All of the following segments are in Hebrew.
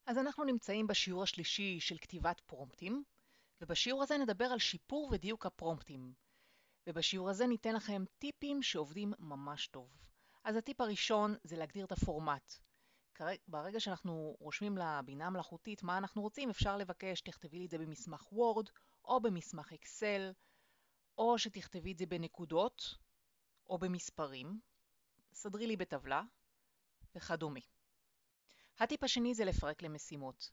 אז אנחנו נמצאים בשיעור השלישי של כתיבת פרומפטים, ובשיעור הזה נדבר על שיפור ודיוק הפרומפטים. ובשיעור הזה ניתן לכם טיפים שעובדים ממש טוב. אז הטיפ הראשון זה להגדיר את הפורמט. ברגע שאנחנו רושמים לבינה המלאכותית מה אנחנו רוצים, אפשר לבקש תכתבי לי את זה במסמך וורד, או במסמך אקסל, או שתכתבי את זה בנקודות, או במספרים, סדרי לי בטבלה, וכדומה. הטיפ השני זה לפרק למשימות.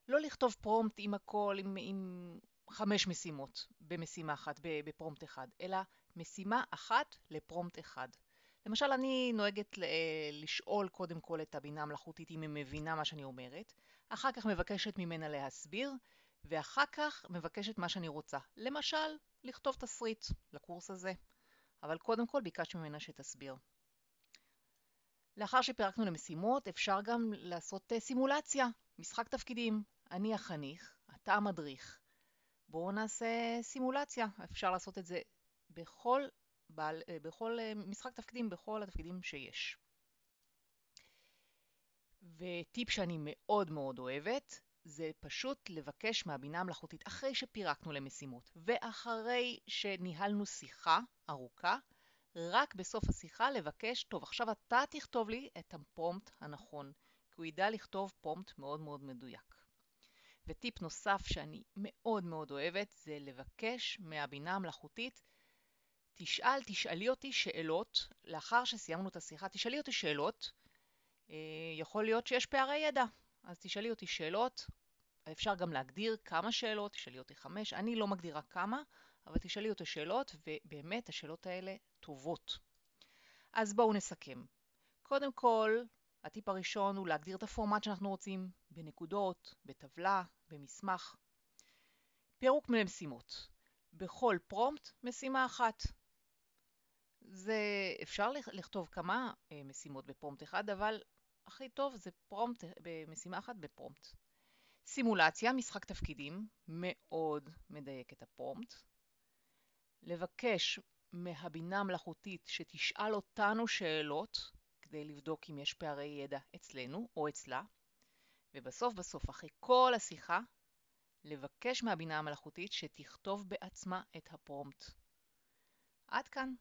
לא לכתוב פרומפט עם הכל, עם 5 משימות במשימה אחת, בפרומפט אחד, אלא משימה אחת לפרומפט אחד. למשל, אני נוהגת לשאול קודם כל את הבינה המלאכותית אם היא מבינה מה שאני אומרת, אחר כך מבקשת ממנה להסביר, ואחר כך מבקשת מה שאני רוצה. למשל, לכתוב תסריט לקורס הזה, אבל קודם כל ביקשתי ממנה שתסביר. לאחר שפירקנו למשימות, אפשר גם לעשות סימולציה, משחק תפקידים. אני החניך, אתה המדריך. בואו נעשה סימולציה. אפשר לעשות את זה בכל משחק תפקידים, בכל התפקידים שיש. וטיפ שאני מאוד מאוד אוהבת, זה פשוט לבקש מהבינה המלאכותית, אחרי שפירקנו למשימות, ואחרי שניהלנו שיחה ארוכה, רק בסוף השיחה לבקש, טוב, עכשיו אתה תכתוב לי את הפרומפט הנכון, כי הוא ידע לכתוב פרומפט מאוד מאוד מדויק. וטיפ נוסף שאני מאוד מאוד אוהבת, זה לבקש מהבינה המלאכותית, תשאלי אותי שאלות, לאחר שסיימנו את השיחה, תשאלי אותי שאלות, יכול להיות שיש פערי ידע, אז תשאלי אותי שאלות, אפשר גם להגדיר כמה שאלות, תשאלי אותי 5, אני לא מגדירה כמה, אבל תשאלי אותי שאלות, ובאמת השאלות האלה טובות. אז בואו נסכם. קודם כל, הטיפ הראשון הוא להגדיר את הפורמט שאנחנו רוצים, בנקודות, בטבלה, במסמך. פירוק למשימות. בכל פרומפט, משימה אחת. זה אפשר לכתוב כמה משימות בפרומפט אחד, אבל הכי טוב זה פרומפט במשימה אחת בפרומפט. סימולציה, משחק תפקידים, מאוד מדייק את הפרומפט. לבקש מהבינה המלאכותית שתשאל אותנו שאלות, כדי לבדוק אם יש פערי ידע אצלנו או אצלה. ובסוף, אחרי כל השיחה, לבקש מהבינה המלאכותית שתכתוב בעצמה את הפרומפט. עד כאן.